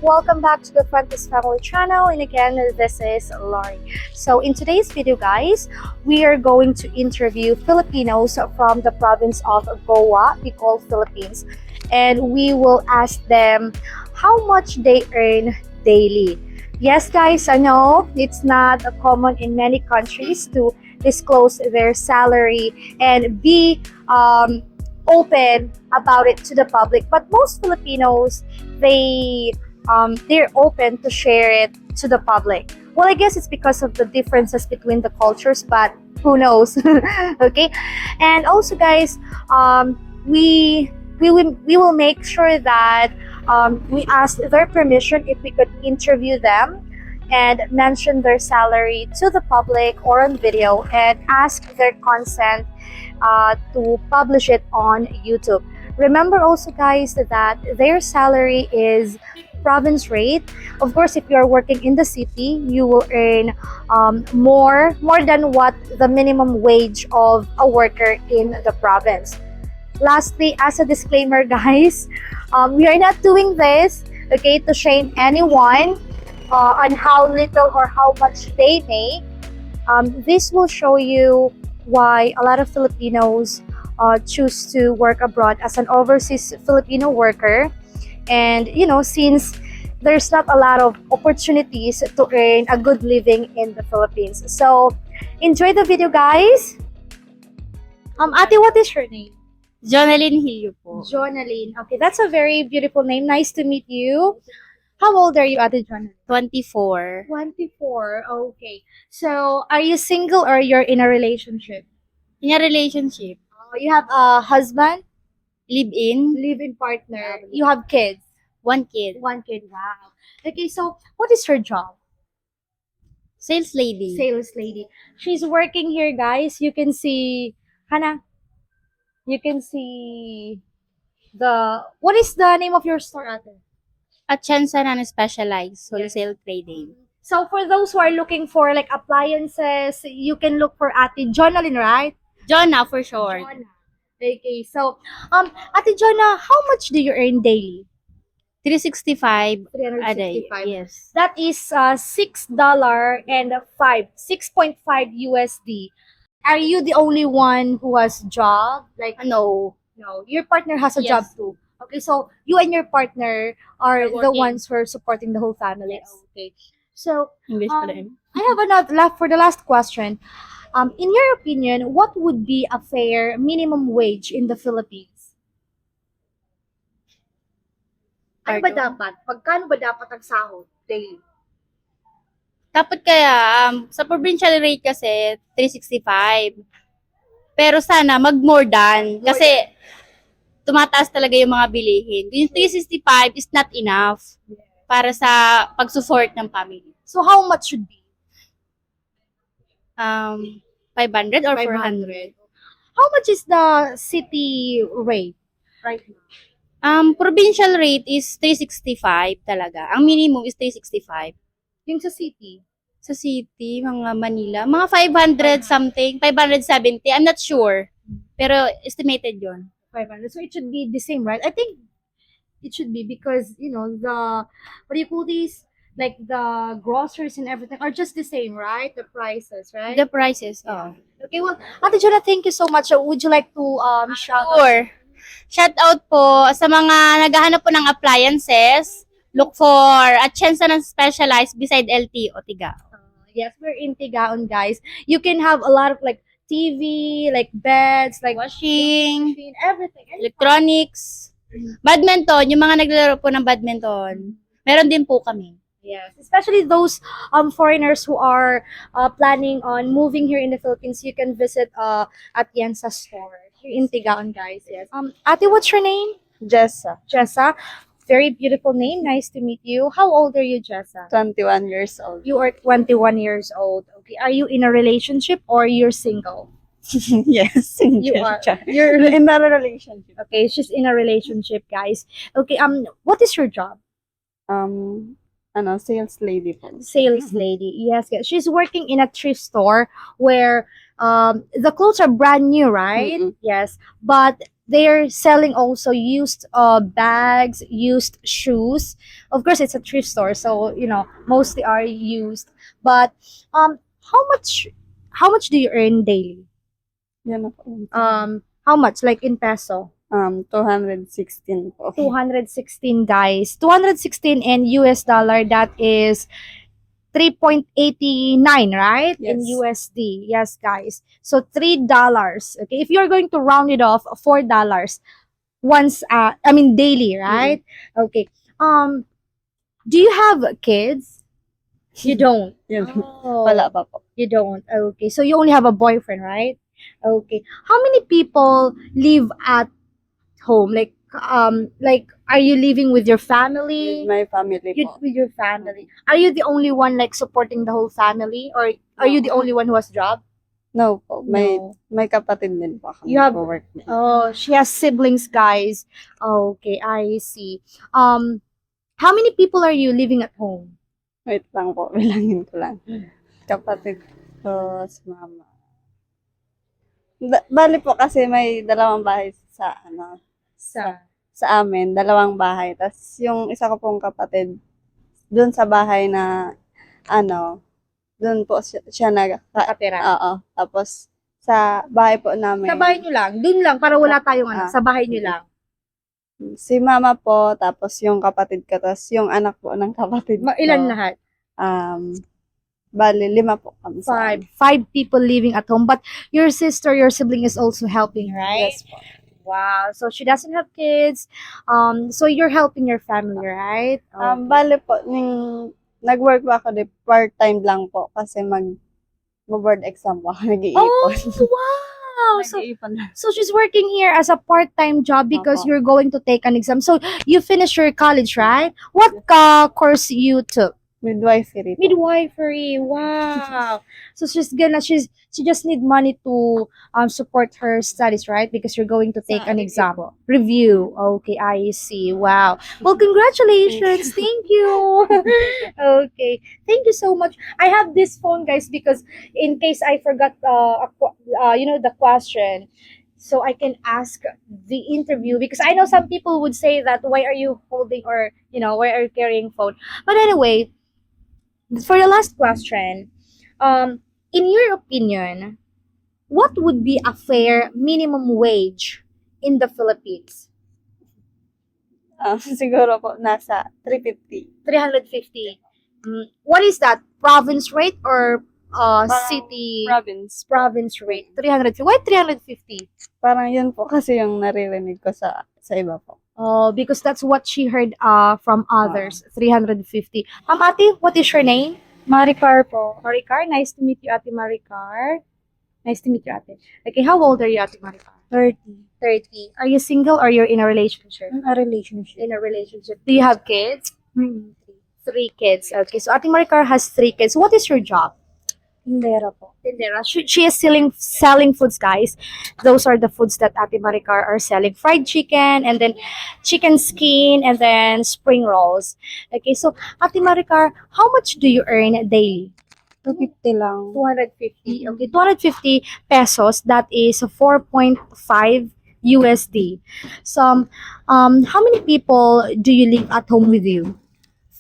welcome back to the Fuentes family channel, and again this is Lorie. So in today's video guys, we are going to interview Filipinos from the province of Goa, Bicol, Philippines, and we will ask them how much they earn daily. Yes guys, I know it's not common in many countries to disclose their salary and be open about it to the public, but most Filipinos they're open to share it to the public. Well, I guess it's because of the differences between the cultures, but who knows? Okay, and also guys, we will make sure that we ask their permission if we could interview them and mention their salary to the public or on video and ask their consent to publish it on YouTube. Remember also guys that their salary is province rate. Of course, if you are working in the city, you will earn more than what the minimum wage of a worker in the province. Lastly, as a disclaimer guys, we are not doing this okay to shame anyone on how little or how much they make. This will show you why a lot of Filipinos choose to work abroad as an overseas Filipino worker. And you know, since there's not a lot of opportunities to earn a good living in the Philippines. So enjoy the video guys. Ate, what is your name? Jonalyn Hilyo po. Jonaline. Okay, that's a very beautiful name. Nice to meet you. How old are you, Ate Jonaline? 24. 24. Okay. So, are you single or you're in a relationship? In a relationship, You have a husband, live-in, live-in partner. You have kids. one kid, One kid. Wow. Okay, so what is her job? sales lady. Sales lady. She's working here, guys. You can see, Hana. You can see what is the name of your store, Ate? At Chansa na specialized wholesale trading. So for those who are looking for like appliances, you can look for Ate Jonalyn, right? Jonna for short. Jonna. Okay, so Ate Jonna, how much do you earn daily? 365 a day. 365. Yes. That is $6.5 USD. Are you the only one who has job? Like No. no, your partner has a Yes. job too. Okay, so you and your partner are We're the working. ones who are supporting the whole family. Yes. Okay. So English pala yun. I have another left for the last question. In your opinion, what would be a fair minimum wage in the Philippines? Ano ba Pardon? dapat? Pagkano ba dapat ang sahod daily? Dapat kaya, sa provincial rate kasi, 365. Pero sana, mag-more than. Kasi, tumataas talaga yung mga bilihin. Yung 365 is not enough para sa pag-support ng family. So how much should be? 500 or 500. 400. How much is the city rate right now? Provincial rate is 365 talaga. Ang minimum is 365. Yung sa city? Sa city, mga Manila, mga 500 something, 570, I'm not sure. Pero estimated yon. 500. So it should be the same, right? I think it should be because, you know, what do you call these? Like the groceries and everything are just the same, right? The prices, right? The prices, oh. Okay, well, Ate Jonah, thank you so much. Would you like to shout out? Sure. Shout out po sa mga naghahanap po ng appliances. Look for a chance na specialized beside LTO Tigaon. Yes, we're in Tigaon, guys. You can have a lot of like TV, like beds, like Washing, machine, everything. electronics, badminton, yung mga naglalaro po ng badminton. Meron din po kami. Yes, especially those foreigners who are planning on moving here in the Philippines. You can visit Atienza store here in Tigaon, guys. Yes. Ate, what's your name? Jessa, Jessa. Very beautiful name. Nice to meet you. How old are you, Jessa? 21 years old. You are 21 years old. Okay. Are you in a relationship or you're single? Yes, You are. You're in a relationship. Okay, she's in a relationship, guys. Okay. What is your job? Sales lady po. Sales lady. Yes, yes. She's working in a thrift store where the clothes are brand new, right? Mm-mm. Yes, but they're selling also used bags, used shoes. Of course, it's a thrift store, so mostly are used. But how much do you earn daily? Yan na po. How much, like in peso? 216 po. 216, guys. 216 in US dollar, that is 3.89, right? In Yes. USD. Yes, guys. So $3. Okay, if you're going to round it off, $4 once, daily, right? Okay. Do you have kids? You don't. Yan. Oh, Wala pa po. you don't. Okay. So you only have a boyfriend, right? Okay. How many people live at home? Like are you living with your family? With my family po. With your family. Are you the only one like supporting the whole family, or are you the only one who has job? No po. No. May kapatid din po kami You have- po work. Oh, she has siblings, guys. Okay, I see. How many people are you living at home? Wait lang po. Bilangin ko lang. Kapatid ko, si mama. Bali po kasi may dalawang bahay sa amin, dalawang bahay. Tapos yung isa ko pong kapatid, doon sa bahay na, doon po siya Nakatira. Oo. Tapos, sa bahay po namin, Sa bahay nyo lang. Dun lang, para wala tayong sa bahay nyo lang. si mama po, tapos yung kapatid ko, tapos yung anak po ng kapatid ko. Ilan lahat? Bali, 5 po kami sa amin. Five people living at home. But your sister, your sibling is also helping, right? Yes po. Wow. So she doesn't have kids. So you're helping your family, right? Bali po, nag-work po ako part-time lang po kasi mag-board exam po ako, nag-iipon. Oh, wow. Nag-iipon lang. So she's working here as a part-time job because Opo. you're going to take an exam. So you finished your college, right? What course you took? Midwifery po. Midwifery. Wow. So she just need money to support her studies, right? Because you're going to take Sa an review exam. po. Review. Okay, I see. Wow. Well, congratulations. Thank you. Okay. Thank you so much. I have this phone, guys, because in case I forgot the question, so I can ask the interview, because I know some people would say that why are you holding, or why are you carrying phone? But anyway, for the last question, in your opinion, what would be a fair minimum wage in the Philippines? Siguro po, nasa 350. 350. What is that? Province rate or Parang city? Province. Rate. 350. Why 350? Parang yun po kasi yung naririnig ko sa iba po. Oh, because that's what she heard from others. 350. Ate, what is your name? Maricar po. Maricar. Nice to meet you, Ate Maricar. Nice to meet you, Ate. Okay, how old are you, Ate Maricar? 30. 30. Are you single or you're in a relationship? A relationship. In a relationship. Do you have kids? 3 kids. Okay, so Ate Maricar has 3 kids. What is your job? Tindera po. Tindera. She is selling foods, guys. Those are the foods that Ate Maricar are selling. Fried chicken, and then chicken skin, and then spring rolls. Okay, so Ate Maricar, how much do you earn daily? 250 lang. 250. Okay, 250 pesos. That is 4.5 USD. So, how many people do you live at home with you?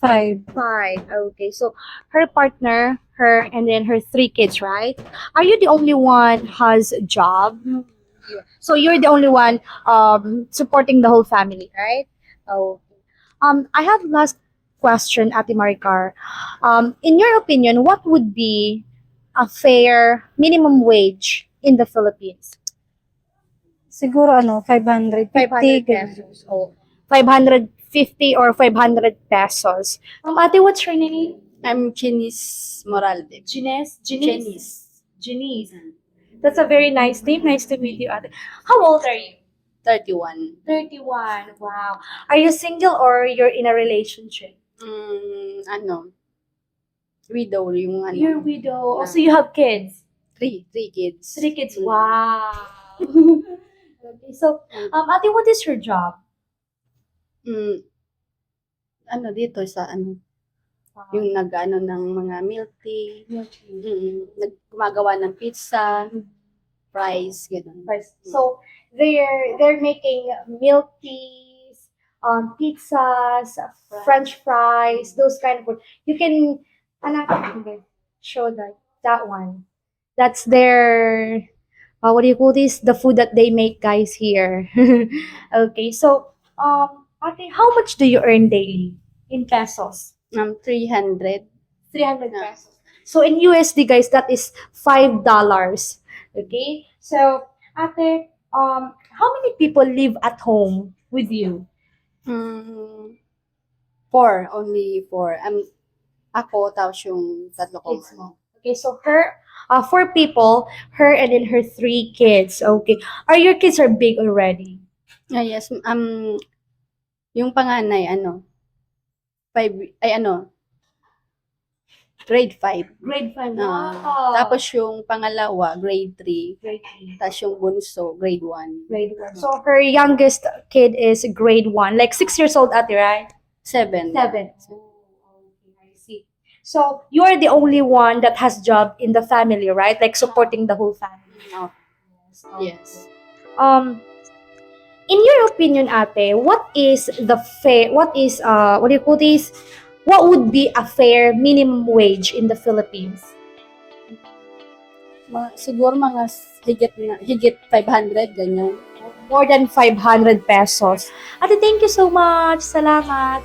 5. 5. Okay, so her partner, her, and then her 3 kids, right? Are you the only one has a job? So you're the only one supporting the whole family, right? Oh. I have last question, Ate Maricar. In your opinion, what would be a fair minimum wage in the Philippines? Siguro 550. 500 pesos. Oh, 550 or 500 pesos. Ate, what's your name? I'm Chinese Moralde. Janice? Janice. That's a very nice name. Nice to meet you, Ate. How old are you? 31. 31. Wow. Are you single or you're in a relationship? Widow yung You're widow. Also, you have kids. 3 kids. 3 kids. Wow. Okay, so, Ate, what is your job? Dito sa yung nag-ano ng mga milk tea, gumagawa ng pizza, fries, gano'n. So, they're making milk teas, pizzas, French fries, those kind of food. You can okay, show that one. That's their what do you call this? The food that they make, guys, here. Okay, so ate, how much do you earn daily in pesos? 300. 300 Yeah. pesos. So in USD, guys, that is $5. Okay? So, ate, how many people live at home with you? Mm, 4, only 4. Ako, tapos yung tatlo ko. Kids mo. Okay, so her, 4 people, her and then her 3 kids. Okay. Are your kids are big already? Yes, yung panganay, 5, grade 5. Grade 5. Ah, Wow. tapos yung pangalawa, grade 3. Grade 3. Tapos yung bunso, grade 1. Grade 1. So her youngest kid is grade 1. Like 6 years old, ate, right? 7. 7. Okay, I see. So you are the only one that has job in the family, right? Like supporting the whole family. Oh, Okay. yes. Um, in your opinion, ate, what is the fair? What is what do you call this? What would be a fair minimum wage in the Philippines? Siguro mga higit 500, ganyan. More than 500 pesos. Ate, thank you so much. Salamat.